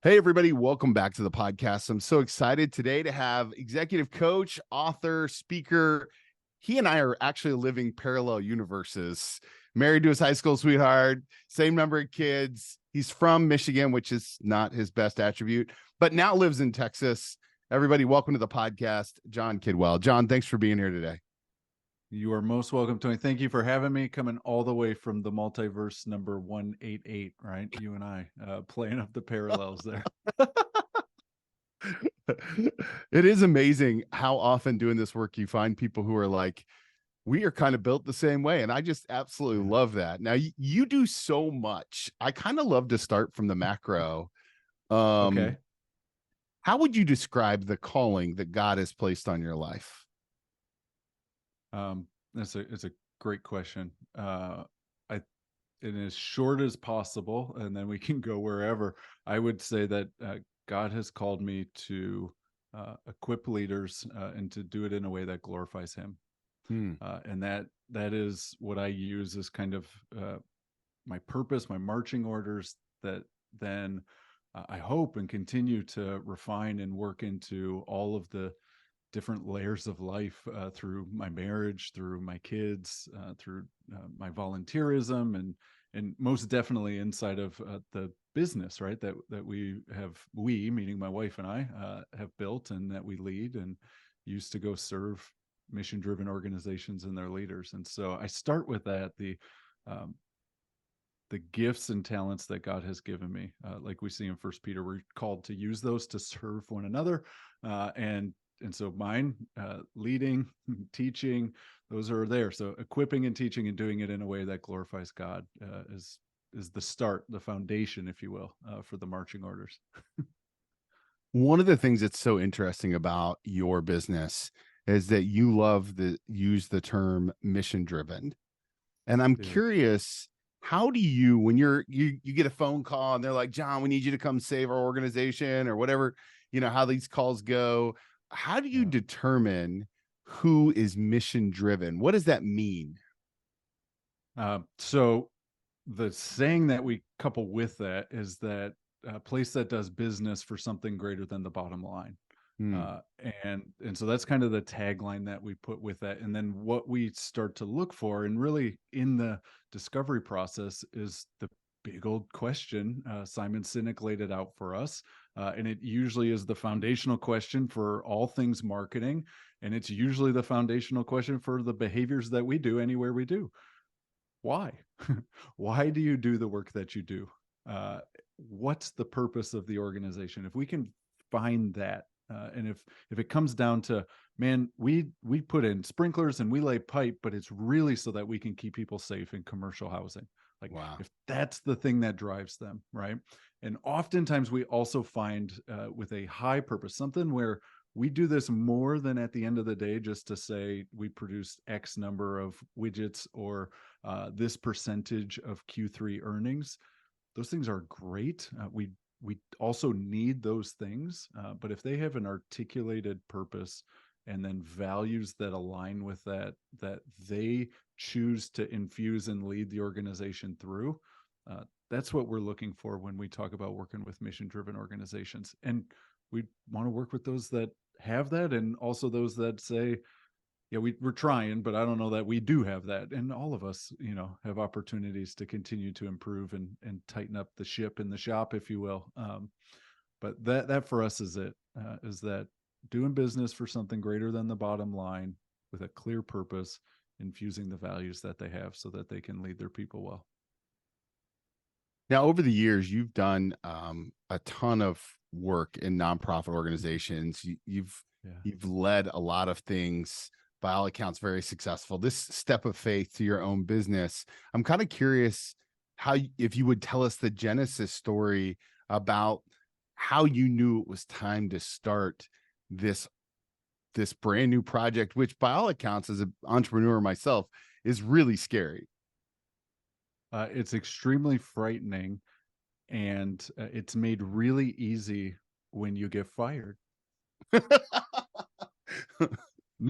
Hey, everybody. Welcome back to the podcast. I'm so excited today to have executive coach, author, speaker. He and I are actually living parallel universes. Married to his high school sweetheart, same number of kids. He's from Michigan, which is not his best attribute, but now lives in Texas. Everybody, welcome to the podcast, Jon Kidwell. Jon, thanks for being here today. You are most welcome, Tony. Thank you for having me, coming all the way from the multiverse number 188, right? You and I playing up the parallels there. It is amazing how often doing this work you find people who are like, we are kind of built the same way. And I just absolutely love that. Now, you do so much. I kind of love to start from the macro. Okay. How would you describe the calling that God has placed on your life? It's a great question. In as short as possible, and then we can go wherever. I would say that God has called me to equip leaders and to do it in a way that glorifies Him. And that is what I use as kind of my purpose, my marching orders that then I hope and continue to refine and work into all of the different layers of life through my marriage, through my kids, through my volunteerism, and most definitely inside of the business, right? That we meaning my wife and I, have built and that we lead and used to go serve mission-driven organizations and their leaders. And so I start with that, the gifts and talents that God has given me. Like we see in First Peter, we're called to use those to serve one another. And so mine, leading, teaching, those are there. So equipping and teaching and doing it in a way that glorifies God is the start, the foundation, if you will, for the marching orders. One of the things that's so interesting about your business is that you love to use the term mission driven. And I'm curious, how do you, when you get a phone call and they're like, Jon, we need you to come save our organization or whatever, how these calls go. How do you determine who is mission driven? What does that mean? So the saying that we couple with that is that a place that does business for something greater than the bottom line. And so that's kind of the tagline that we put with that. And then what we start to look for, and really in the discovery process, is the big old question. Simon Sinek laid it out for us. And it usually is the foundational question for all things marketing. And it's usually the foundational question for the behaviors that we do anywhere we do. Why? Why do you do the work that you do? What's the purpose of the organization? If we can find that, and if it comes down to, man, we put in sprinklers and we lay pipe, but it's really so that we can keep people safe in commercial housing. Like, wow. If that's the thing that drives them, right? And oftentimes we also find with a high purpose, something where we do this more than at the end of the day, just to say we produced X number of widgets or this percentage of Q3 earnings. Those things are great. We also need those things, but if they have an articulated purpose and then values that align with that they choose to infuse and lead the organization through, that's what we're looking for when we talk about working with mission-driven organizations. And we want to work with those that have that, and also those that say, yeah, we're trying, but I don't know that we do have that. And all of us, have opportunities to continue to improve and tighten up the ship in the shop, if you will. But that for us is it, is that doing business for something greater than the bottom line with a clear purpose, infusing the values that they have so that they can lead their people well. Now, over the years, you've done a ton of work in nonprofit organizations. You've led a lot of things, by all accounts, very successful. This step of faith to your own business, I'm kind of curious if you would tell us the genesis story about how you knew it was time to start this brand new project, which by all accounts, as an entrepreneur myself, is really scary. It's extremely frightening, and it's made really easy when you get fired.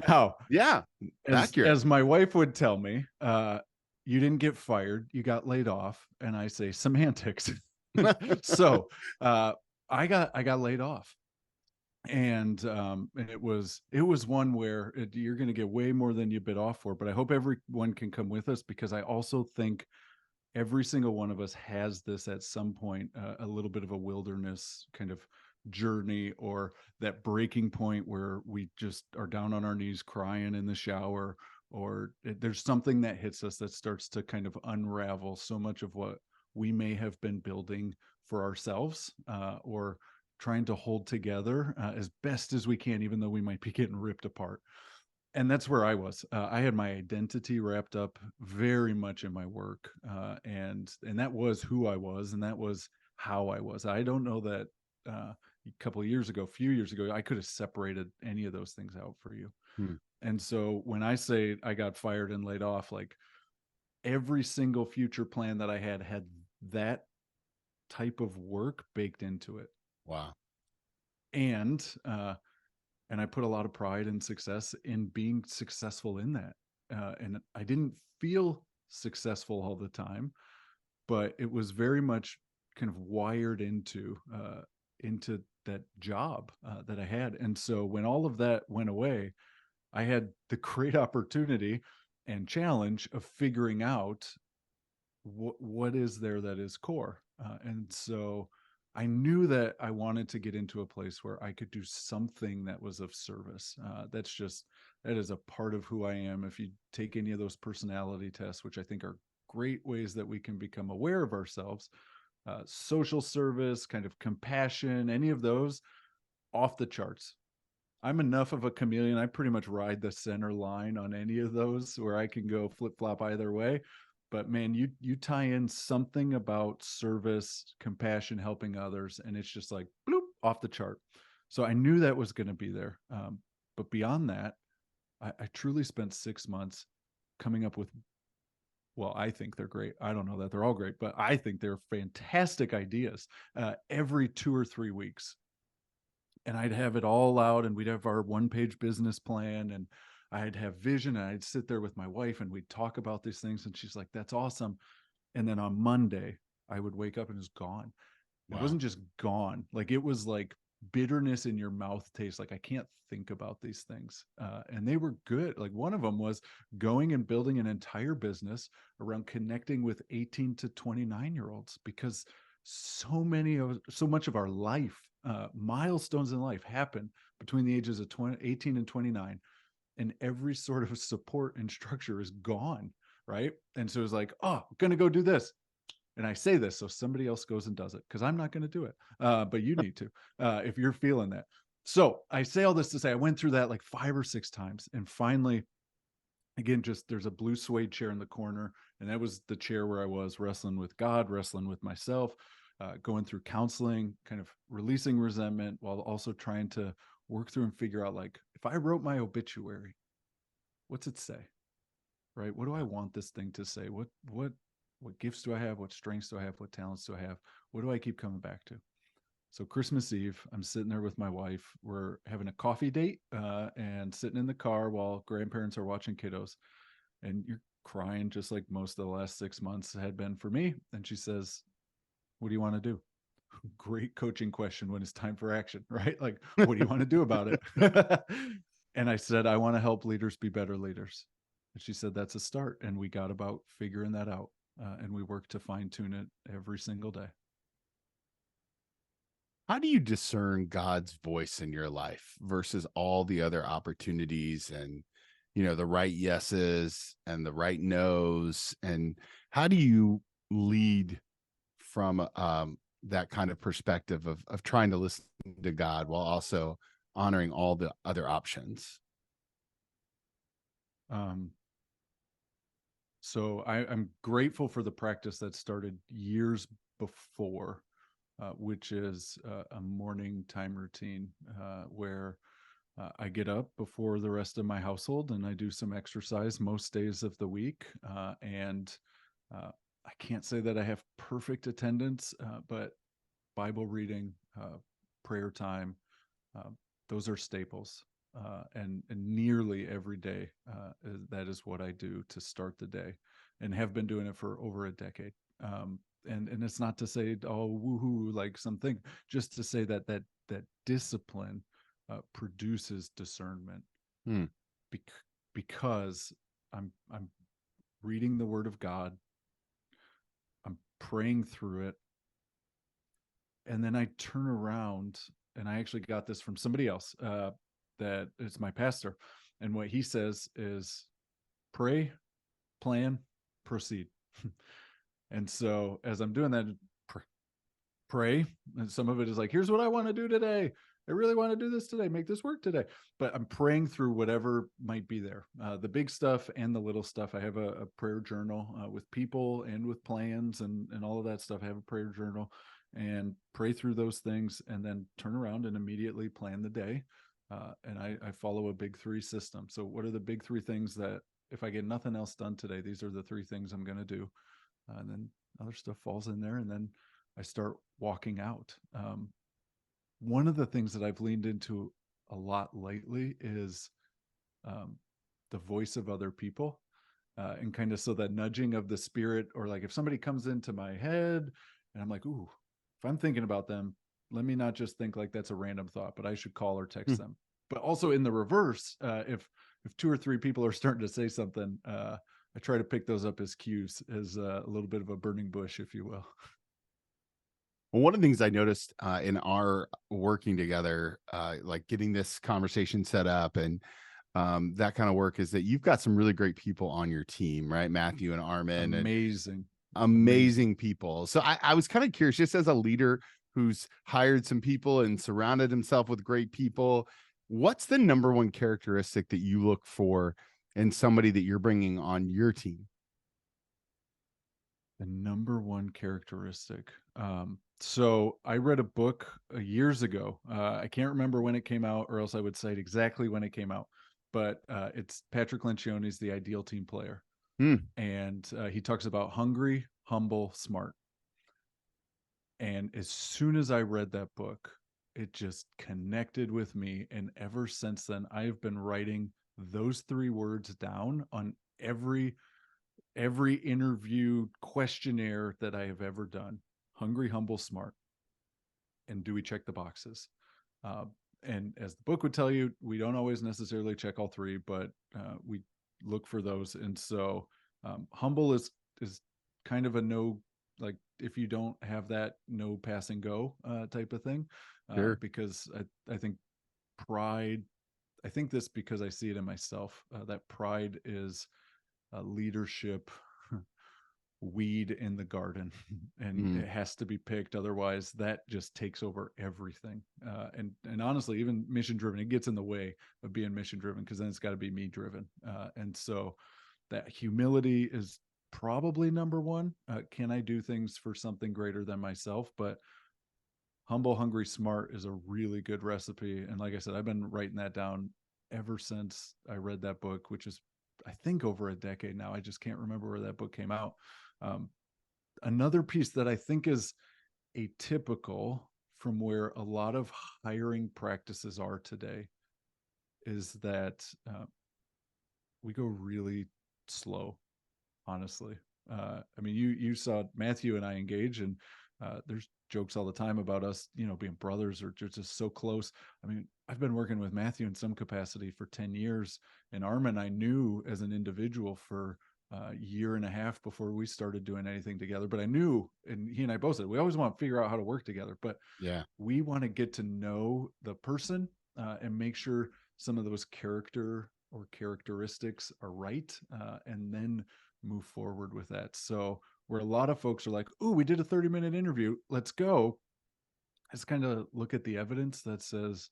Now, yeah, as my wife would tell me, you didn't get fired, you got laid off. And I say, semantics. So I got laid off. And it was one where you're going to get way more than you bid off for, but I hope everyone can come with us, because I also think every single one of us has this at some point, a little bit of a wilderness kind of journey, or that breaking point where we just are down on our knees crying in the shower, or there's something that hits us that starts to kind of unravel so much of what we may have been building for ourselves, or trying to hold together as best as we can, even though we might be getting ripped apart. And that's where I was. I had my identity wrapped up very much in my work, and that was who I was, and that was how I was. I don't know that a few years ago, I could have separated any of those things out for you. Hmm. And so when I say I got fired and laid off, like every single future plan that I had that type of work baked into it. Wow. And and I put a lot of pride and success in being successful in that. And I didn't feel successful all the time, but it was very much kind of wired into that job that I had. And so when all of that went away, I had the great opportunity and challenge of figuring out what is there that is core. And so I knew that I wanted to get into a place where I could do something that was of service. That is a part of who I am. If you take any of those personality tests, which I think are great ways that we can become aware of ourselves, social service, kind of compassion, any of those, off the charts. I'm enough of a chameleon. I pretty much ride the center line on any of those, where I can go flip flop either way. But man, you tie in something about service, compassion, helping others, and it's just like bloop, off the chart. So I knew that was going to be there. But beyond that, I truly spent 6 months coming up with, well, I think they're great. I don't know that they're all great, but I think they're fantastic ideas every 2 or 3 weeks. And I'd have it all out, and we'd have our 1-page business plan, and I'd have vision, and I'd sit there with my wife, and we'd talk about these things. And she's like, that's awesome. And then on Monday, I would wake up and it was gone. It Wow. wasn't just gone. Like, it was like bitterness in your mouth taste. Like, I can't think about these things. And they were good. Like, one of them was going and building an entire business around connecting with 18 to 29-year-olds, because so much of our life, milestones in life happen between the ages of 18 and 29, and every sort of support and structure is gone. Right. And so it was like, oh, I'm going to go do this. And I say this so somebody else goes and does it, because I'm not going to do it. But you need to, if you're feeling that. So I say all this to say I went through that like 5 or 6 times. And finally, again, just there's a blue suede chair in the corner. And that was the chair where I was wrestling with God, wrestling with myself, going through counseling, kind of releasing resentment, while also trying to work through and figure out, like, if I wrote my obituary, what's it say? Right? What do I want this thing to say? What gifts do I have? What strengths do I have? What talents do I have? What do I keep coming back to? So Christmas Eve, I'm sitting there with my wife. We're having a coffee date, and sitting in the car while grandparents are watching kiddos. And you're crying, just like most of the last 6 months had been for me. And she says, what do you want to do? Great coaching question when it's time for action, right? Like, what do you want to do about it? And I said, I want to help leaders be better leaders. And she said, that's a start. And we got about figuring that out. And we work to fine tune it every single day. How do you discern God's voice in your life versus all the other opportunities and, the right yeses and the right nos? And how do you lead from that kind of perspective of trying to listen to God while also honoring all the other options? Um, so I'm grateful for the practice that started years before, which is a morning time routine, where I get up before the rest of my household and I do some exercise most days of the week. And I can't say that I have perfect attendance, but Bible reading, prayer time, uh, those are staples. And nearly every day, that is what I do to start the day, and have been doing it for over a decade. And it's not to say, oh, woohoo, like something, just to say that discipline produces discernment. Hmm. Because I'm reading the Word of God, I'm praying through it, and then I turn around, and I actually got this from somebody else, that is my pastor, and what he says is pray, plan, proceed. And so as I'm doing that, pray, and some of it is like, here's what I want to do today. I really want to do this today, make this work today. But I'm praying through whatever might be there, the big stuff and the little stuff. I have a prayer journal with people and with plans and all of that stuff. I have a prayer journal and pray through those things, and then turn around and immediately plan the day. And I follow a big three system. So what are the big three things that, if I get nothing else done today, these are the three things I'm going to do? And then other stuff falls in there, and then I start walking out. One of the things that I've leaned into a lot lately is the voice of other people, and kind of, so that nudging of the spirit, or like if somebody comes into my head and I'm like, ooh, if I'm thinking about them, let me not just think like that's a random thought, but I should call or text them. But also in the reverse, if two or three people are starting to say something, I try to pick those up as cues, as a little bit of a burning bush, if you will. Well, one of the things I noticed in our working together, like getting this conversation set up and that kind of work, is that you've got some really great people on your team, right? Matthew and Armin, and Amazing. amazing people. So I was kind of curious, just as a leader who's hired some people and surrounded himself with great people, what's the number one characteristic that you look for in somebody that you're bringing on your team? The number one characteristic. So I read a book years ago. I can't remember when it came out, or else I would cite exactly when it came out. But it's Patrick Lencioni's The Ideal Team Player, Hmm. and he talks about hungry, humble, smart. And as soon as I read that book, it just connected with me. And ever since then, I've been writing those three words down on every interview questionnaire that I have ever done. Hungry, humble, smart. And do we check the boxes? Uh, and as the book would tell you, we don't always necessarily check all three, but we look for those. And so humble is kind of a no, like if you don't have that, no pass and go type of thing. Sure. Because I think pride, I think this because I see it in myself, that pride is leadership weed in the garden, and Mm. it has to be picked, otherwise that just takes over everything. And honestly, even mission driven, it gets in the way of being mission driven, because then it's got to be me driven. And so that humility is probably number one. Can I do things for something greater than myself? But humble, hungry, smart is a really good recipe. And like I said, I've been writing that down ever since I read that book, which is, I think, over a decade now. I just can't remember where that book came out. um, Another piece that I think is atypical from where a lot of hiring practices are today is that we go really slow, honestly. I mean, you saw Matthew and I engage, and there's jokes all the time about us, being brothers or just so close. I mean, I've been working with Matthew in some capacity for 10 years, and Armin I knew as an individual for a year and a half before we started doing anything together. But I knew, and he and I both said, we always want to figure out how to work together, but Yeah. we want to get to know the person, and make sure some of those character or characteristics are right, and then move forward with that. So where a lot of folks are like, "Ooh, we did a 30-minute interview, let's go," let's kind of look at the evidence that says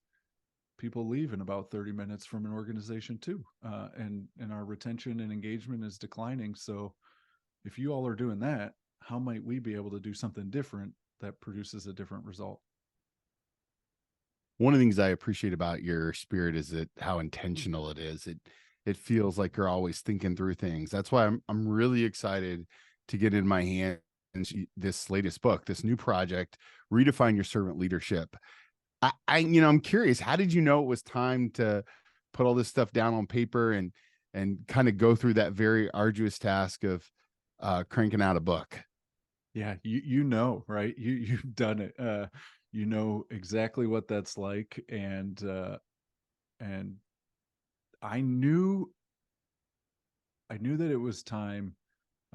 people leave in about 30 minutes from an organization too, and our retention and engagement is declining. So if you all are doing that, how might we be able to do something different that produces a different result? One of the things I appreciate about your spirit is that how intentional it is. It feels like you're always thinking through things. That's why I'm really excited to get in my hands this latest book, this new project, Redefine Your Servant Leadership. I'm curious, how did you know it was time to put all this stuff down on paper and kind of go through that very arduous task of cranking out a book? Yeah, you know, right? You've done it. You know exactly what that's like, and I knew I knew that it was time,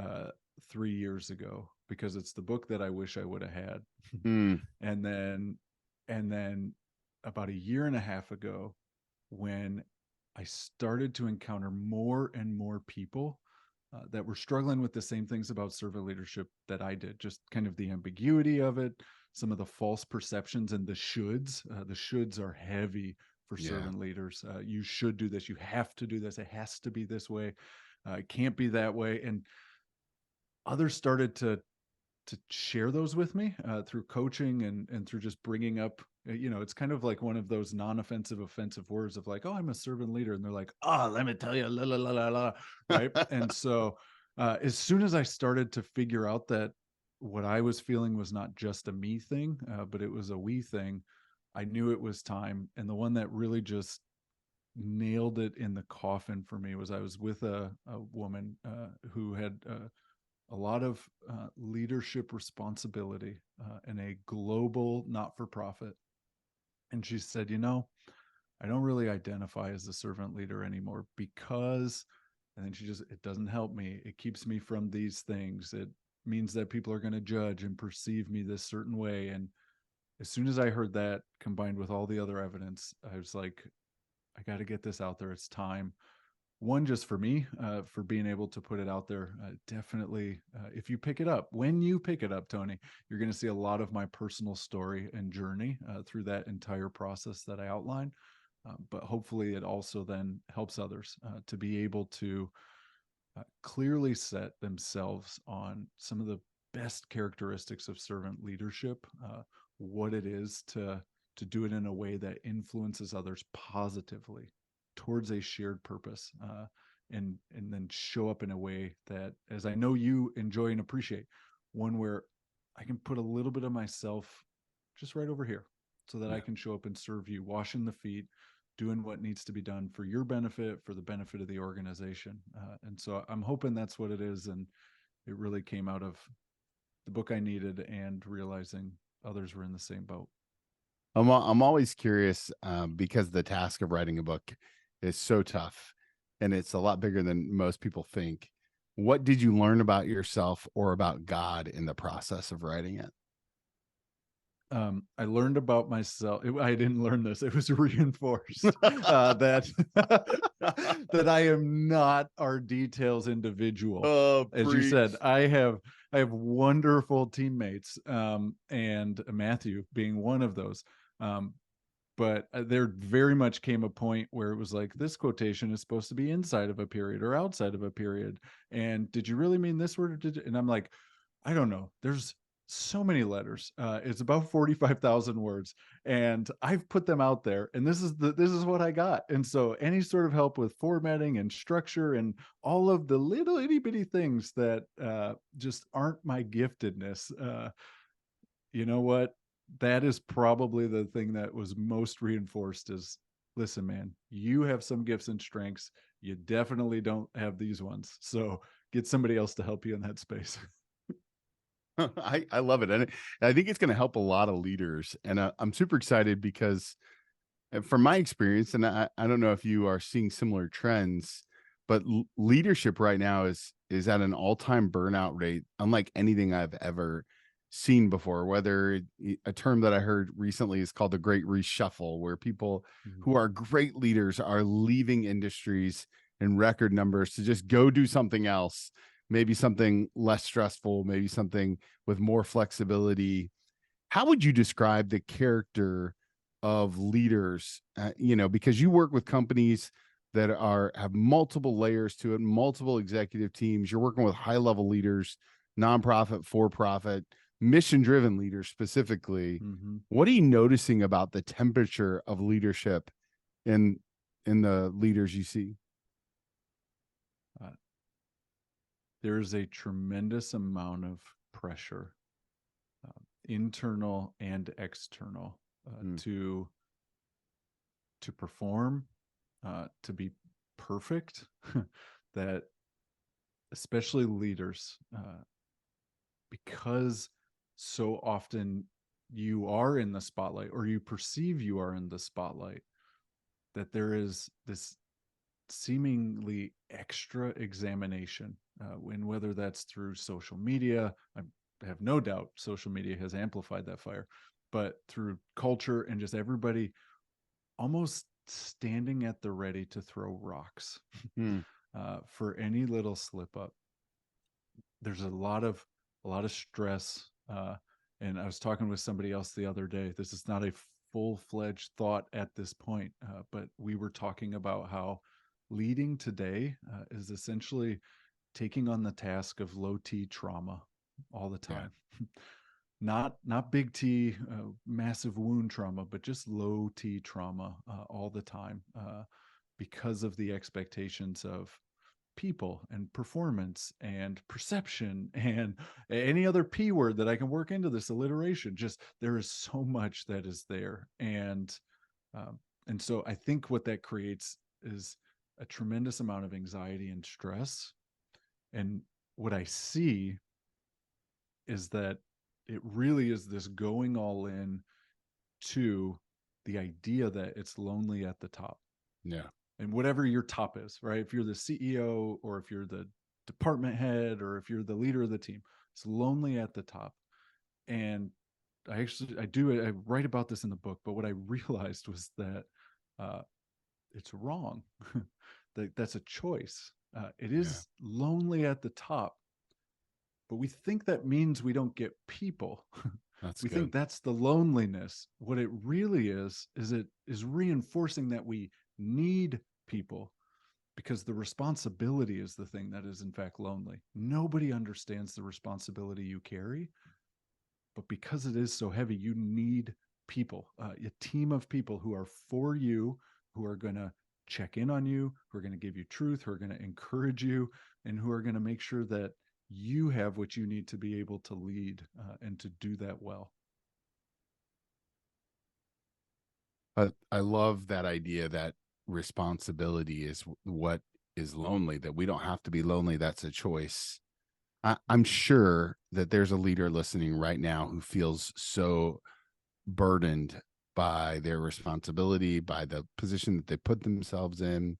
uh 3 years ago, because it's the book that I wish I would have had. Mm, and then and then about a year and a half ago, when I started to encounter more and more people that were struggling with the same things about servant leadership that I did, just kind of the ambiguity of it, some of the false perceptions, and the shoulds. The shoulds are heavy for yeah. servant leaders. You should do this. You have to do this. It has to be this way. It can't be that way. And others started to share those with me through coaching, and through just bringing up, it's kind of like one of those non-offensive offensive words of like, oh, I'm a servant leader, and they're like, oh, let me tell you, la la la la la, right? And so as soon as I started to figure out that what I was feeling was not just a me thing, but it was a we thing, I knew it was time. And the one that really just nailed it in the coffin for me was, I was with a woman who had a lot of leadership responsibility in a global not for profit. And she said, I don't really identify as a servant leader anymore because, and then it doesn't help me. It keeps me from these things. It means that people are going to judge and perceive me this certain way. And as soon as I heard that, combined with all the other evidence, I was like, I got to get this out there. It's time. One, just for me, for being able to put it out there. Definitely, if you pick it up, when you pick it up, Tony, you're going to see a lot of my personal story and journey through that entire process that I outline. But hopefully, it also then helps others to be able to clearly set themselves on some of the best characteristics of servant leadership, what it is to do it in a way that influences others positively towards a shared purpose, and then show up in a way that, as I know you enjoy and appreciate, one where I can put a little bit of myself just right over here, so that I Yeah. can show up and serve you, washing the feet, doing what needs to be done for your benefit, for the benefit of the organization. And so I'm hoping that's what it is. And it really came out of the book I needed, and realizing others were in the same boat. I'm always curious, because the task of writing a book is so tough, and it's a lot bigger than most people think. What did you learn about yourself or about God in the process of writing it? I learned about myself. I didn't learn this. It was reinforced that that I am not our details individual. Oh, As you said, preach. I have wonderful teammates, and Matthew being one of those. Um, but there very much came a point where it was like, this quotation is supposed to be inside of a period or outside of a period, and did you really mean this word? And I'm like, I don't know. There's so many letters. It's about 45,000 words, and I've put them out there, and this is what I got. And so any sort of help with formatting and structure and all of the little itty bitty things that just aren't my giftedness, you know what? That is probably the thing that was most reinforced is, listen, man, you have some gifts and strengths. You definitely don't have these ones. So get somebody else to help you in that space. I love it. And I think it's going to help a lot of leaders. And I'm super excited because, from my experience, and I don't know if you are seeing similar trends, but leadership right now is at an all-time burnout rate, unlike anything I've ever seen before. Whether a term that I heard recently is called the Great Reshuffle, where people Mhm. who are great leaders are leaving industries in record numbers to just go do something else, maybe something less stressful, maybe something with more flexibility. How would you describe the character of leaders? Because you work with companies that have multiple layers to it, multiple executive teams. You're working with high level leaders, nonprofit, for profit, mission driven leaders specifically. Mhm. What are you noticing about the temperature of leadership in the leaders you see? Uh, there's a tremendous amount of pressure, internal and external, Mm, to perform, to be perfect. That especially leaders, because so often you are in the spotlight, or you perceive you are in the spotlight, that there is this seemingly extra examination, and whether that's through social media. I have no doubt social media has amplified that fire, but through culture and just everybody almost standing at the ready to throw rocks Hmm. for any little slip up. There's a lot of stress. And I was talking with somebody else the other day. This is not a full-fledged thought at this point, but we were talking about how leading today is essentially taking on the task of low T trauma all the Yeah. time. Not big T, massive wound trauma, but just low T trauma all the time, because of the expectations of people and performance and perception and any other P word that I can work into this alliteration. Just there is so much that is there. Um, and so I think what that creates is a tremendous amount of anxiety and stress. And what I see is that it really is this going all in to the idea that it's lonely at the top. Yeah. And whatever your top is, right? If you're the CEO, or if you're the department head, or if you're the leader of the team, it's lonely at the top. And I write about this in the book, but what I realized was that uh, it's wrong. That's a choice. It Yeah. is lonely at the top, but we think that means we don't get people. That's We think good. that's the loneliness. What it really is it is reinforcing that we need people, because the responsibility is the thing that is in fact lonely. Nobody understands the responsibility you carry, but because it is so heavy, you need people, a team of people who are for you, who are going to check in on you, who are going to give you truth, who are going to encourage you, and who are going to make sure that you have what you need to be able to lead, and to do that well. I love that idea that responsibility is what is lonely, that we don't have to be lonely. That's a choice. I'm sure that there's a leader listening right now who feels so burdened by their responsibility, by the position that they put themselves in.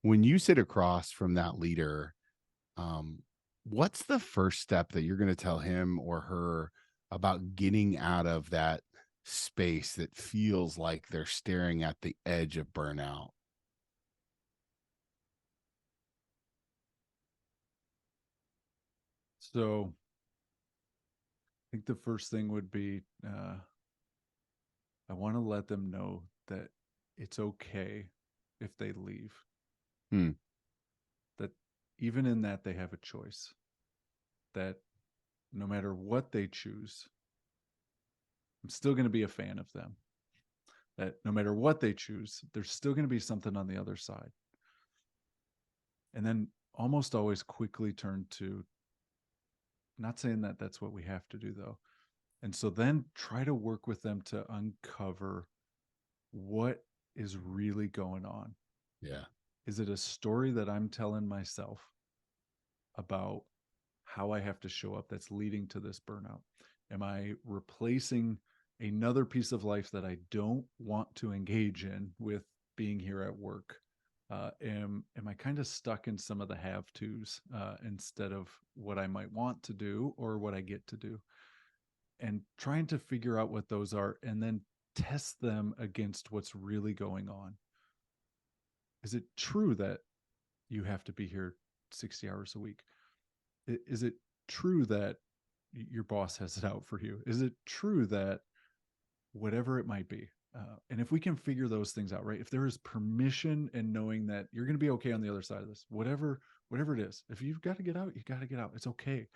When you sit across from that leader, um, what's the first step that you're going to tell him or her about getting out of that space that feels like they're staring at the edge of burnout? So I think the first thing would be, I want to let them know that it's okay if they leave, Hmm. that even in that they have a choice, that no matter what they choose, I'm still going to be a fan of them. That no matter what they choose, there's still going to be something on the other side. And then almost always quickly turn to, not saying that that's what we have to do though. And so then try to work with them to uncover what is really going on. Yeah. Is it a story that I'm telling myself about how I have to show up that's leading to this burnout? Am I replacing another piece of life that I don't want to engage in with being here at work? Am I kind of stuck in some of the have tos, instead of what I might want to do or what I get to do? And trying to figure out what those are, and then test them against what's really going on. Is it true that you have to be here 60 hours a week? Is it true that your boss has it out for you? Is it true that whatever it might be? And if we can figure those things out, right? If there is permission and knowing that you're going to be okay on the other side of this, whatever it is, if you've got to get out, you got to get out. It's okay.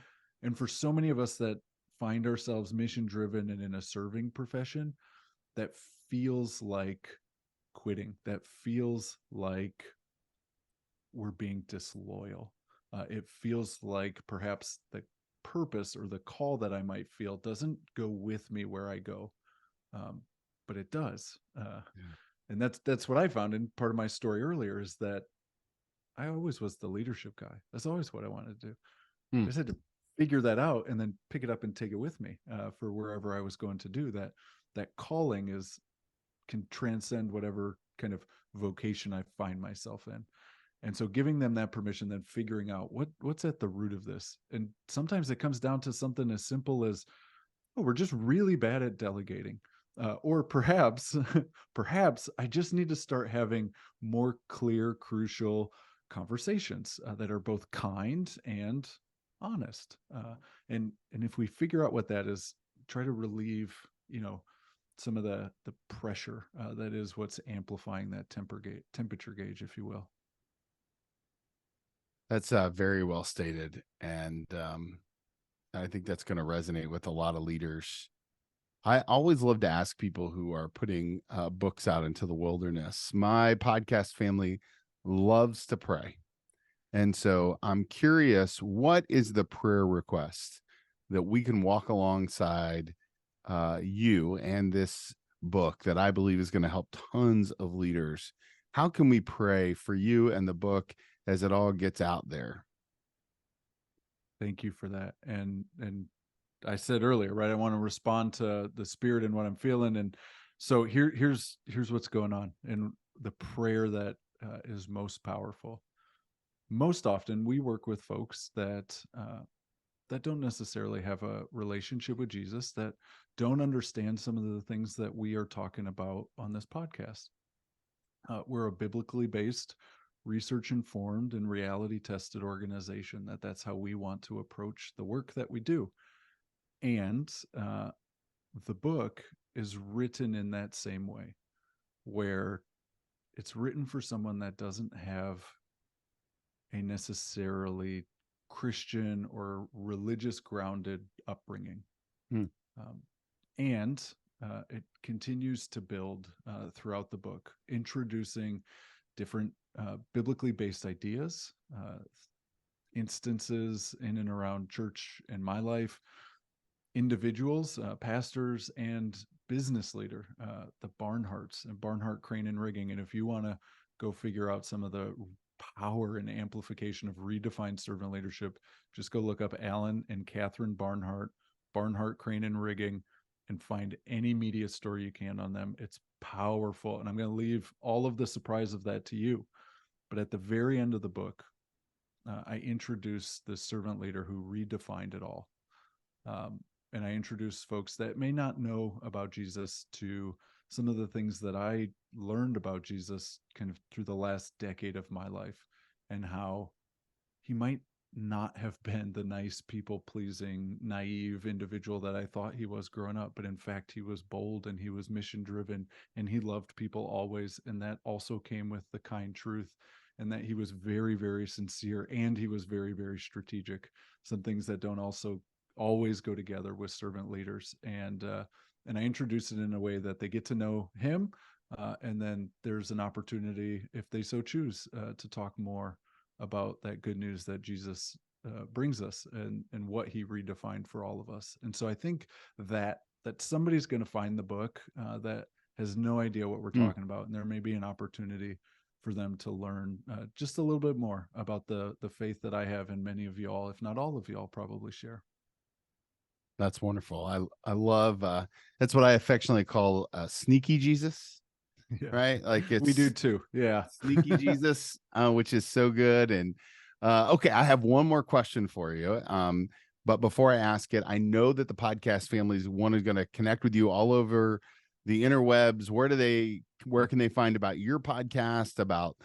And for so many of us that find ourselves mission driven and in a serving profession, that feels like quitting. That feels like we're being disloyal. It feels like perhaps the purpose or the call that I might feel doesn't go with me where I go, um, but it does. Yeah. And that's what I found in part of my story earlier, is that I always was the leadership guy. That's always what I wanted to do. Hmm. I just had to figure that out and then pick it up and take it with me for wherever I was going to do that. That calling is can transcend whatever kind of vocation I find myself in. And so giving them that permission, then figuring out what's at the root of this. And sometimes it comes down to something as simple as, oh, we're just really bad at delegating. Or perhaps, perhaps I just need to start having more clear, crucial conversations that are both kind and honest. And if we figure out what that is, try to relieve, some of the pressure that is what's amplifying that temperature gauge, if you will. That's very well stated, and I think that's going to resonate with a lot of leaders. I always love to ask people who are putting books out into the wilderness. My podcast family loves to pray. And so I'm curious, what is the prayer request that we can walk alongside you and this book that I believe is going to help tons of leaders? How can we pray for you and the book as it all gets out there? Thank you for that. And I said earlier, right? I want to respond to the spirit and what I'm feeling. And so here's what's going on, and the prayer that is most powerful. Most often, we work with folks that don't necessarily have a relationship with Jesus, that don't understand some of the things that we are talking about on this podcast. We're a biblically based, research informed, and reality tested organization. That's how we want to approach the work that we do. And the book is written in that same way, where it's written for someone that doesn't have a necessarily Christian or religious grounded upbringing. Hmm. And it continues to build throughout the book, introducing different biblically based ideas, instances in and around church and my life, individuals, pastors, and business leader, the Barnharts and Barnhart Crane and Rigging. And if you want to go figure out some of the power and amplification of redefined servant leadership, just go look up Alan and Catherine Barnhart, Barnhart Crane and Rigging, and find any media story you can on them. It's powerful. And I'm going to leave all of the surprise of that to you. But at the very end of the book, I introduce the servant leader who redefined it all. And I introduce folks that may not know about Jesus to some of the things that I learned about Jesus kind of through the last decade of my life, and how he might not have been the nice, people pleasing, naive individual that I thought he was growing up, but in fact, he was bold and he was mission driven and he loved people always. And that also came with the kind truth, and that he was very, very sincere, and he was very, very strategic. Some things that don't also always go together with servant leaders. And I introduce it in a way that they get to know him. And then there's an opportunity, if they so choose, to talk more about that good news that Jesus brings us, and what he redefined for all of us. And so I think that somebody's going to find the book that has no idea what we're talking about, and there may be an opportunity for them to learn just a little bit more about the faith that I have, and many of y'all, if not all of y'all, probably share. That's wonderful. I love that's what I affectionately call sneaky Jesus, Yeah, right? Like we do it's too. Yeah. sneaky Jesus, which is so good. And okay, I have one more question for you. But before I ask it, I know that the podcast families one is going to connect with you all over the interwebs. Where can they find about your podcast, about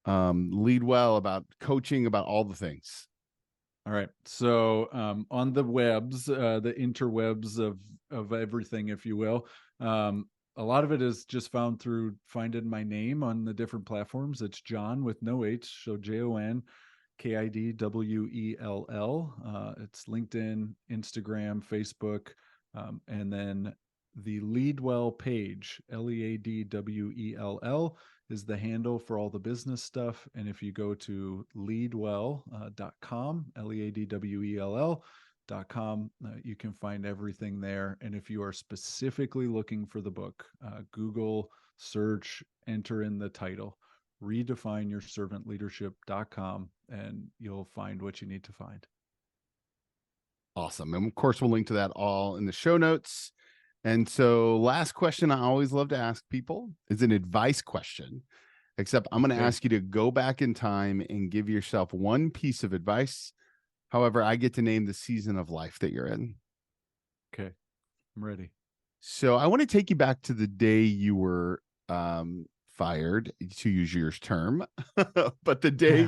Leadwell, about coaching, about all the things? All right. So on the webs, the interwebs of everything, if you will, a lot of it is just found through finding my name on the different platforms. It's Jon with no H, so Jon Kidwell. It's LinkedIn, Instagram, Facebook, and then the Leadwell page, Leadwell, is the handle for all the business stuff. And if you go to leadwell.com, Leadwell.com, you can find everything there. And if you are specifically looking for the book, Google search, enter in the title, redefineyourservantleadership.com, and you'll find what you need to find. Awesome. And of course, we'll link to that all in the show notes. And so, last question I always love to ask people is an advice question, except I'm going to Okay. ask you to go back in time and give yourself one piece of advice. However, I get to name the season of life that you're in. Okay. I'm ready. So, I want to take you back to the day you were fired, to use your term, but the day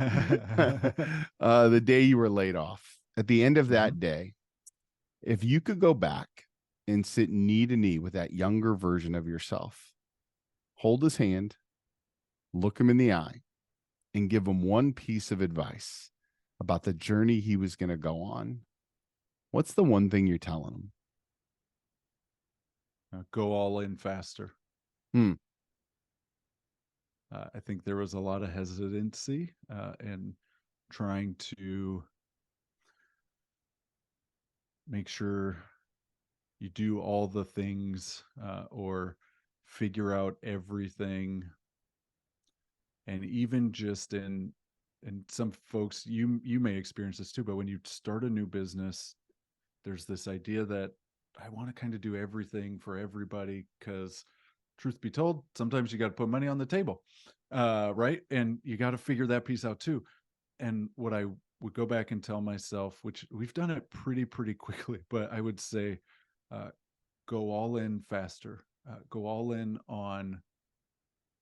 you were laid off. At the end of Mhm. that day, if you could go back and sit knee to knee with that younger version of yourself, hold his hand, look him in the eye, and give him one piece of advice about the journey he was going to go on, what's the one thing you're telling him? Go all in faster. Hmm. I think there was a lot of hesitancy in trying to make sure you do all the things or figure out everything. And even just in some folks, you may experience this too, but when you start a new business, there's this idea that I want to kind of do everything for everybody because truth be told, sometimes you got to put money on the table, right? And you got to figure that piece out too. And what I would go back and tell myself, which we've done it pretty quickly, but I would say, uh, go all in faster. Go all in on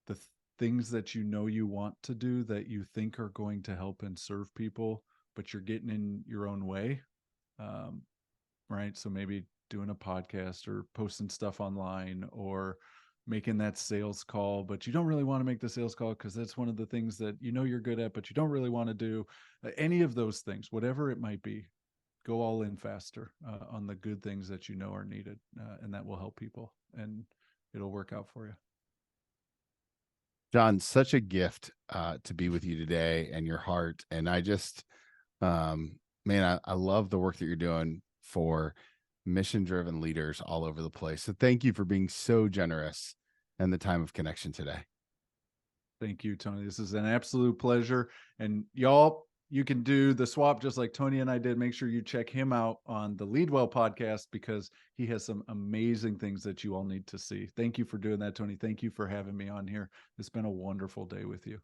the things that you know you want to do that you think are going to help and serve people, but you're getting in your own way. Um, right? So maybe doing a podcast or posting stuff online or making that sales call, but you don't really want to make the sales call because that's one of the things that you know you're good at, but you don't really want to do. Any of those things, whatever it might be, go all in faster on the good things that you know are needed, and that will help people and it'll work out for you. Jon, such a gift to be with you today and your heart. And I just, man, I love the work that you're doing for mission driven leaders all over the place. So thank you for being so generous and the time of connection today. Thank you, Tony. This is an absolute pleasure. And y'all, you can do the swap just like Tony and I did. Make sure you check him out on the Leadwell podcast because he has some amazing things that you all need to see. Thank you for doing that, Tony. Thank you for having me on here. It's been a wonderful day with you.